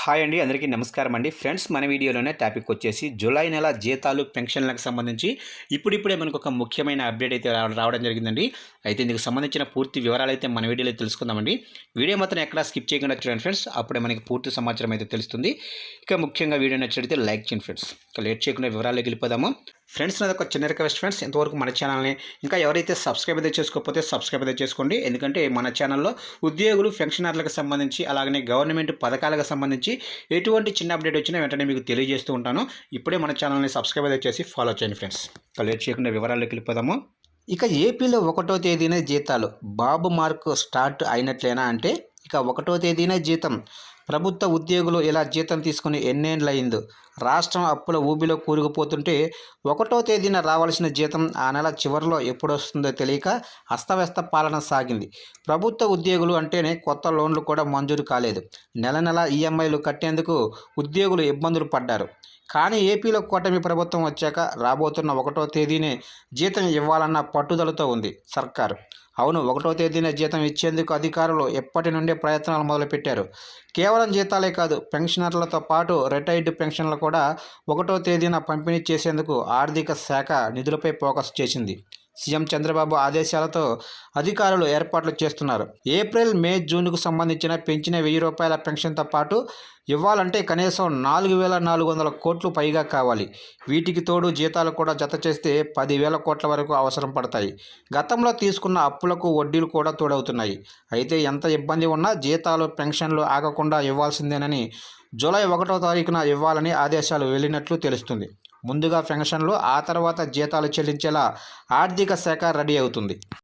Hi అండి, అందరికీ నమస్కారం అండి. ఫ్రెండ్స్, మన వీడియోలోనే టాపిక్ వచ్చేసి జూలై నెల జీతాలు పెన్షన్లకు సంబంధించి ఇప్పుడిప్పుడే మనకు ఒక ముఖ్యమైన అప్డేట్ అయితే రావడం జరిగిందండి. అయితే ఇందుకు సంబంధించిన పూర్తి వివరాలు అయితే మన వీడియోలో తెలుసుకుందామండి. వీడియో మాత్రం ఎక్కడా స్కిప్ చేయకుండా చూడండి ఫ్రెండ్స్, అప్పుడే మనకి పూర్తి సమాచారం అయితే తెలుస్తుంది. ఇక ముఖ్యంగా వీడియో నచ్చితే లైక్ చేయండి ఫ్రెండ్స్. ఇక లేట్ చేయకుండా వివరాల్లోకి వెళ్ళిపోదాము. ఫ్రెండ్స్, నాది ఒక చిన్న రిక్వెస్ట్ ఫ్రెండ్స్, ఇంతవరకు మన ఛానల్ని ఇంకా ఎవరైతే సబ్స్క్రైబ్ అయితే చేసుకోకపోతే సబ్స్క్రైబ్ అయితే చేసుకోండి. ఎందుకంటే మన ఛానల్లో ఉద్యోగులు పెన్షనర్లకు సంబంధించి అలాగనే గవర్నమెంట్ పథకాలకు సంబంధించి ఎటువంటి చిన్న అప్డేట్ వచ్చినా వెంటనే మీకు తెలియజేస్తూ ఉంటాను. ఇప్పుడే మన ఛానల్ని సబ్స్క్రైబ్ అయితే చేసి ఫాలో చేయండి ఫ్రెండ్స్. ఇక లేట్ చేయకుండా వివరాల్లోకి వెళ్ళిపోదాము. ఇక ఏపీలో 1వ తేదీనే జీతాలు బాబు మార్కు స్టార్ట్ అయినట్లేనా అంటే, ఇక 1వ తేదీనే జీతం. ప్రభుత్వ ఉద్యోగులు ఇలా జీతం తీసుకుని ఎన్నేండ్లయిందో. రాష్ట్రం అప్పుల ఊబిలో కూరుకుపోతుంటే 1వ తేదీన రావాల్సిన జీతం ఆ నెల చివరిలో ఎప్పుడొస్తుందో తెలియక అస్తవ్యస్త పాలన సాగింది. ప్రభుత్వ ఉద్యోగులు అంటేనే కొత్త లోన్లు కూడా మంజూరు కాలేదు. నెల నెల ఈఎంఐలు కట్టేందుకు ఉద్యోగులు ఇబ్బందులు పడ్డారు. కానీ ఏపీలో కూటమి ప్రభుత్వం వచ్చాక రాబోతున్న 1వ తేదీనే జీతం ఇవ్వాలన్న పట్టుదలతో ఉంది సర్కారు. అవును, 1వ తేదీన జీతం ఇచ్చేందుకు అధికారులు ఎప్పటి నుండే ప్రయత్నాలు మొదలుపెట్టారు. కేవలం జీతాలే కాదు, పెన్షనర్లతో పాటు రిటైర్డ్ పెన్షన్లు కూడా 1వ తేదీన పంపిణీ చేసేందుకు ఆర్థిక శాఖ నిధులపై ఫోకస్ చేసింది. సీఎం చంద్రబాబు ఆదేశాలతో అధికారులు ఏర్పాట్లు చేస్తున్నారు. ఏప్రిల్, మే, జూన్కు సంబంధించిన పెంచిన ₹1000 పెన్షన్తో పాటు ఇవ్వాలంటే కనీసం 4,400 కోట్లు పైగా కావాలి. వీటికి తోడు జీతాలు కూడా జత చేస్తే 10,000 కోట్ల వరకు అవసరం పడతాయి. గతంలో తీసుకున్న అప్పులకు వడ్డీలు కూడా తోడవుతున్నాయి. అయితే ఎంత ఇబ్బంది ఉన్నా జీతాలు, పెన్షన్లు ఆగకుండా ఇవ్వాల్సిందేనని జూలై 1వ తారీఖున ఇవ్వాలని ఆదేశాలు వెళ్ళినట్లు తెలుస్తుంది. ముందుగా పెన్షన్లు, ఆ తర్వాత జీతాలు చెల్లించేలా ఆర్థిక శాఖ రెడీ అవుతుంది.